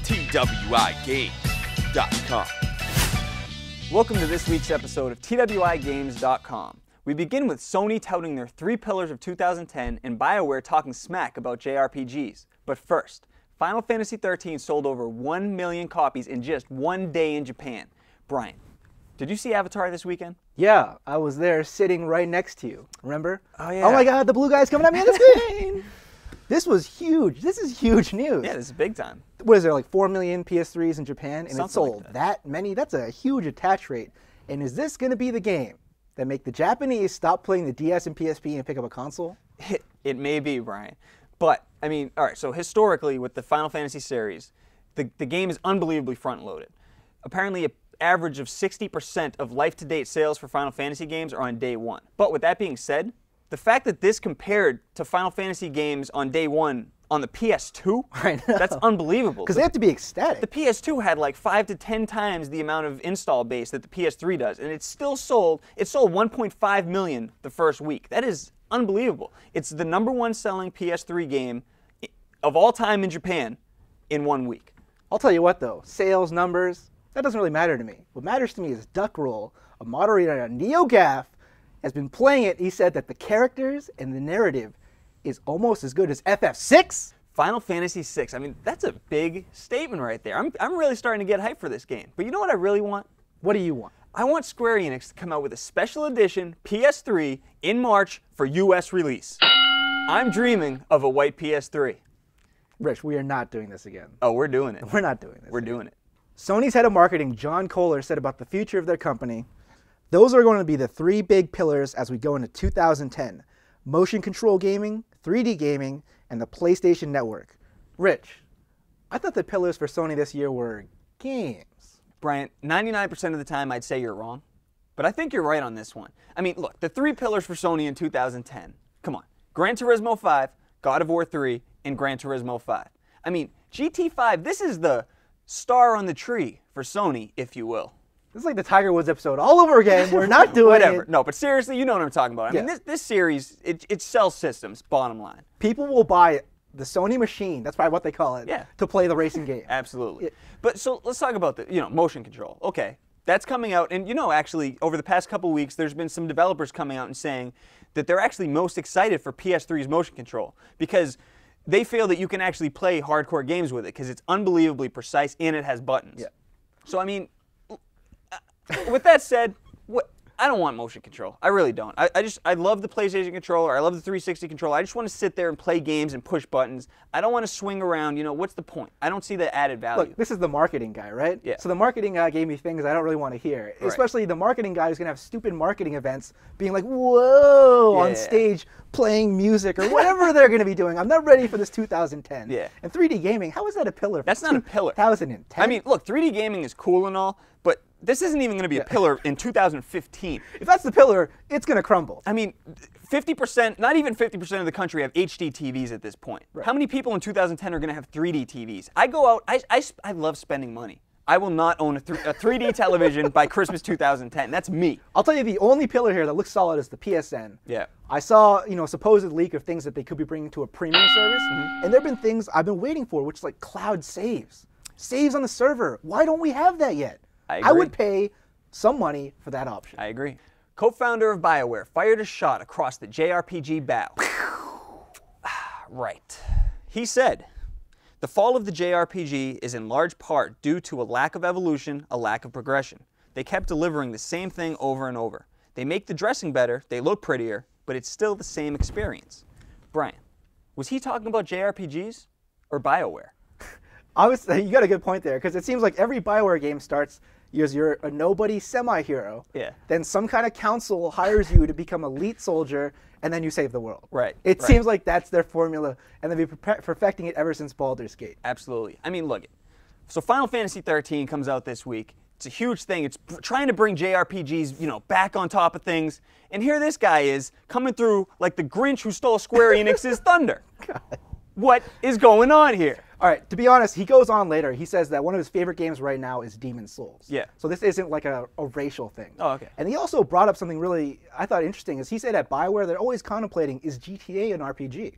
TWiGames.com. Welcome to this week's episode of TWiGames.com. We begin with Sony touting their 3 pillars of 2010 and BioWare talking smack about JRPGs. But first, Final Fantasy XIII sold over 1 million copies in just one day in Japan. Brian, did you see Avatar this weekend? Yeah, I was there sitting right next to you. Remember? Oh, yeah. Oh my God, the blue guy's coming at me on the screen! This was huge. This is huge news. Yeah, this is big time. What is there, like 4 million PS3s in Japan? And Something it sold like that many? That's a huge attach rate. And is this going to be the game that make the Japanese stop playing the DS and PSP and pick up a console? It may be, Brian. But, I mean, all right, so historically with the Final Fantasy series, the game is unbelievably front-loaded. Apparently, an average of 60% of life-to-date sales for Final Fantasy games are on day one. But with that being said, the fact that this compared to Final Fantasy games on day one on the PS2, that's unbelievable. Because they have to be ecstatic. The PS2 had like 5 to 10 times the amount of install base that the PS3 does, and it sold 1.5 million the first week. That is unbelievable. It's the #1 selling PS3 game of all time in Japan in 1 week. I'll tell you what though, sales numbers, that doesn't really matter to me. What matters to me is Duck Roll, a moderator on NeoGAF, has been playing it. He said that the characters and the narrative is almost as good as FF6. Final Fantasy VI. I mean, that's a big statement right there. I'm really starting to get hyped for this game. But you know what I really want? What do you want? I want Square Enix to come out with a special edition PS3 in March for US release. I'm dreaming of a white PS3. Rich, we are not doing this again. Oh, we're doing it. We're not doing this. We're doing it. Sony's head of marketing, John Kohler, said about the future of their company, those are going to be the 3 big pillars as we go into 2010. Motion control gaming, 3D gaming, and the PlayStation Network. Rich, I thought the pillars for Sony this year were games. Brian, 99% of the time I'd say you're wrong, but I think you're right on this one. I mean, look, the 3 pillars for Sony in 2010. Come on. Gran Turismo 5, God of War 3, and Gran Turismo 5. I mean, GT5, this is the star on the tree for Sony, if you will. This is like the Tiger Woods episode all over again. We're not doing Whatever. it. No, but seriously, you know what I'm talking about. I mean, this series, it sells systems, bottom line. People will buy the Sony machine, that's probably what they call it, to play the racing game. Absolutely. But so let's talk about the, motion control. Okay, that's coming out. And actually, over the past couple weeks, there's been some developers coming out and saying that they're actually most excited for PS3's motion control because they feel that you can actually play hardcore games with it because it's unbelievably precise and it has buttons. Yeah. So, I mean, with that said, I don't want motion control. I really don't. I love the PlayStation controller. I love the 360 controller. I just want to sit there and play games and push buttons. I don't want to swing around. What's the point? I don't see the added value. Look, this is the marketing guy, right? Yeah. So the marketing guy gave me things I don't really want to hear. Right. Especially the marketing guy who's going to have stupid marketing events being like, whoa, on stage playing music or whatever they're going to be doing. I'm not ready for this 2010. Yeah. And 3D gaming, how is that a pillar? That's not a pillar. 2010. I mean, look, 3D gaming is cool and all, but this isn't even going to be a pillar in 2015. If that's the pillar, it's going to crumble. I mean, 50%, not even 50% of the country have HD TVs at this point. Right. How many people in 2010 are going to have 3D TVs? I go out, I love spending money. I will not own a 3D television by Christmas 2010. That's me. I'll tell you the only pillar here that looks solid is the PSN. Yeah. I saw, a supposed leak of things that they could be bringing to a premium service, and there have been things I've been waiting for, which is like cloud saves. Saves on the server. Why don't we have that yet? I would pay some money for that option. I agree. Co-founder of BioWare fired a shot across the JRPG bow. Right. He said, the fall of the JRPG is in large part due to a lack of evolution, a lack of progression. They kept delivering the same thing over and over. They make the dressing better, they look prettier, but it's still the same experience. Brian, was he talking about JRPGs or BioWare? Obviously, you got a good point there, because it seems like every BioWare game starts as you're a nobody semi-hero. Yeah. Then some kind of council hires you to become a elite soldier, and then you save the world. Right. It seems like that's their formula, and they've been perfecting it ever since Baldur's Gate. Absolutely. I mean, look, so Final Fantasy XIII comes out this week. It's a huge thing. It's trying to bring JRPGs, back on top of things. And here this guy is coming through like the Grinch who stole Square Enix's thunder. God. What is going on here? All right, to be honest, he goes on later. He says that one of his favorite games right now is Demon's Souls. Yeah. So this isn't like a racial thing. Oh, okay. And he also brought up something really, I thought interesting, is he said at BioWare they're always contemplating, is GTA an RPG?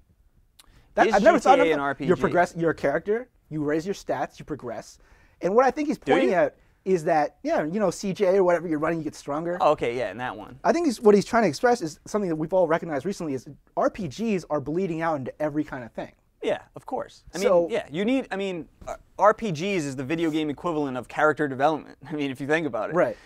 I've never thought of an RPG. Your character You raise your stats, you progress. And what I think he's pointing at is that, yeah, you know, CJ or whatever you're running, you get stronger. Oh, okay, yeah, in that one. I think what he's trying to express is something that we've all recognized recently is RPGs are bleeding out into every kind of thing. Yeah, of course. I mean, yeah, you need, I mean, RPGs is the video game equivalent of character development. I mean, if you think about it. Right.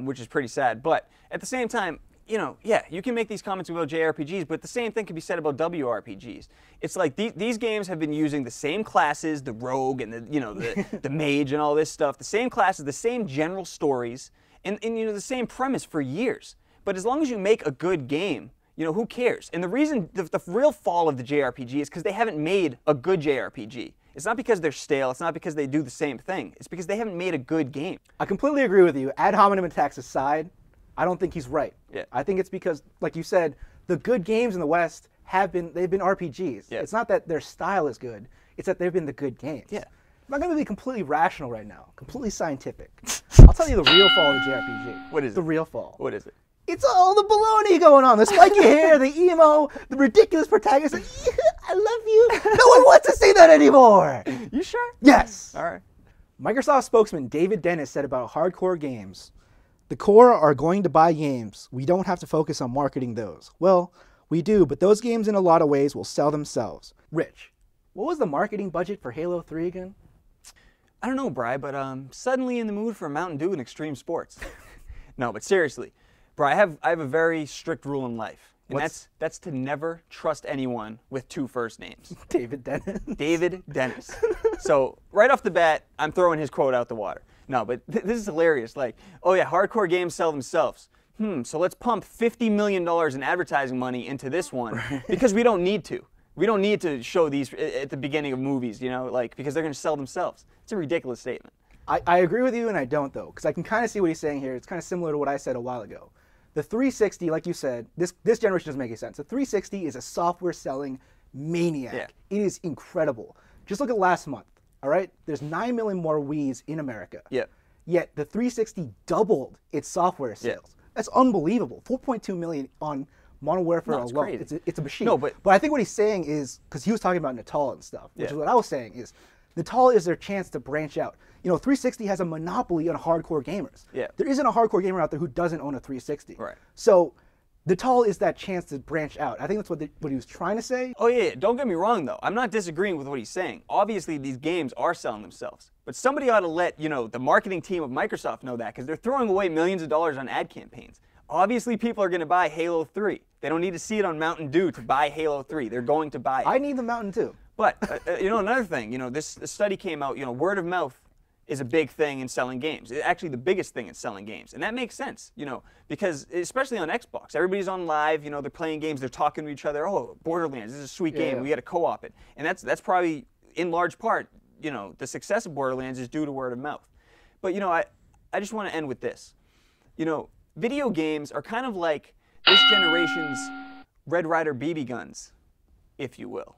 Which is pretty sad. But at the same time, you know, yeah, you can make these comments about JRPGs, but the same thing can be said about WRPGs. It's like these games have been using the same classes, the rogue and the, you know, the mage and all this stuff, the same classes, the same general stories, and you know, the same premise for years. But as long as you make a good game, you know, who cares? And the reason, the real fall of the JRPG is because they haven't made a good JRPG. It's not because they're stale, it's not because they do the same thing. It's because they haven't made a good game. I completely agree with you. Ad hominem attacks aside, I don't think he's right. Yeah. I think it's because, like you said, the good games in the West they've been RPGs. Yeah. It's not that their style is good, it's that they've been the good games. Yeah. I'm not going to be completely rational right now, completely scientific. I'll tell you the real fall of the JRPG. What is it? The real fall. What is it? It's all the baloney going on. The spiky hair, the emo, the ridiculous protagonist. Like, yeah, I love you. No one wants to see that anymore. You sure? Yes. All right. Microsoft spokesman David Dennis said about hardcore games, "The core are going to buy games. We don't have to focus on marketing those. Well, we do, but those games in a lot of ways will sell themselves." Rich, what was the marketing budget for Halo 3 again? I don't know, Bri, but suddenly in the mood for Mountain Dew and extreme sports. No, but seriously, Bri, I have a very strict rule in life, and that's to never trust anyone with two first names. David Dennis. David Dennis. So right off the bat, I'm throwing his quote out the water. No, but this is hilarious. Like, oh yeah, hardcore games sell themselves. So let's pump $50 million in advertising money into this one because we don't need to. We don't need to show these at the beginning of movies, you know, like, because they're going to sell themselves. It's a ridiculous statement. I agree with you and I don't, though, because I can kind of see what he's saying here. It's kind of similar to what I said a while ago. The 360, like you said, this generation doesn't make any sense. The 360 is a software selling maniac. Yeah. It is incredible. Just look at last month, all right? There's 9 million more Wiis in America. Yeah. Yet the 360 doubled its software sales. Yeah. That's unbelievable. 4.2 million on Modern Warfare No, it's alone. crazy. It's a machine. No, but I think what he's saying is, because he was talking about Natal and stuff, which is what I was saying, is Natal is their chance to branch out. You know, 360 has a monopoly on hardcore gamers. Yeah. There isn't a hardcore gamer out there who doesn't own a 360. Right. So Natal is that chance to branch out. I think that's what he was trying to say. Oh yeah, don't get me wrong though. I'm not disagreeing with what he's saying. Obviously these games are selling themselves. But somebody ought to let, you know, the marketing team of Microsoft know that, because they're throwing away millions of dollars on ad campaigns. Obviously people are going to buy Halo 3. They don't need to see it on Mountain Dew to buy Halo 3. They're going to buy it. I need the Mountain Dew. But, you know, another thing, you know, this study came out, you know, word of mouth is a big thing in selling games. It's actually the biggest thing in selling games. And that makes sense, you know, because especially on Xbox, everybody's on live, you know, they're playing games, they're talking to each other. Oh, Borderlands, this is a sweet game, we got to co-op it. And that's probably, in large part, you know, the success of Borderlands is due to word of mouth. But, you know, I just want to end with this. You know, video games are kind of like this generation's Red Ryder BB guns, if you will.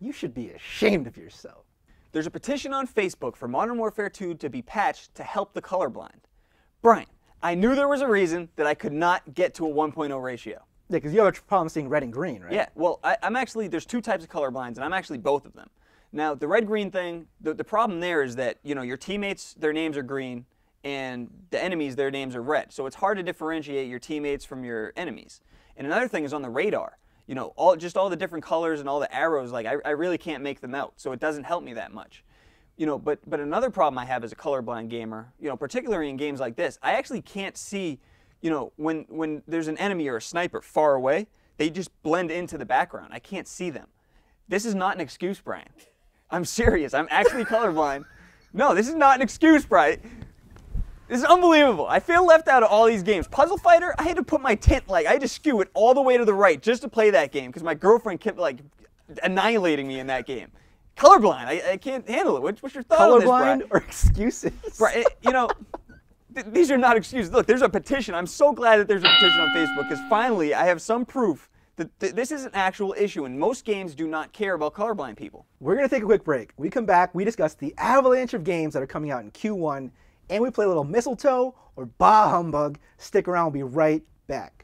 You should be ashamed of yourself. There's a petition on Facebook for Modern Warfare 2 to be patched to help the colorblind. Brian, I knew there was a reason that I could not get to a 1.0 ratio. Yeah, because you have a problem seeing red and green, right? Yeah, well, I'm actually, there's two types of colorblinds, and I'm actually both of them. Now, the red-green thing, the problem there is that, you know, your teammates, their names are green, and the enemies, their names are red. So it's hard to differentiate your teammates from your enemies. And another thing is on the radar. You know, all the different colors and all the arrows, like, I really can't make them out, so it doesn't help me that much. You know, but another problem I have as a colorblind gamer, you know, particularly in games like this, I actually can't see, you know, when there's an enemy or a sniper far away, they just blend into the background. I can't see them. This is not an excuse, Brian. I'm serious. I'm actually colorblind. No, this is not an excuse, Brian. This is unbelievable. I feel left out of all these games. Puzzle Fighter, I had to put my tent, like, I had to skew it all the way to the right just to play that game because my girlfriend kept, like, annihilating me in that game. Colorblind, I can't handle it. What's your thought on this, Brian? Colorblind or excuses? Brian, you know, these are not excuses. Look, there's a petition. I'm so glad that there's a petition on Facebook because finally I have some proof that this is an actual issue, and most games do not care about colorblind people. We're going to take a quick break. We come back, we discuss the avalanche of games that are coming out in Q1, and we play a little mistletoe or bah humbug. Stick around, we'll be right back.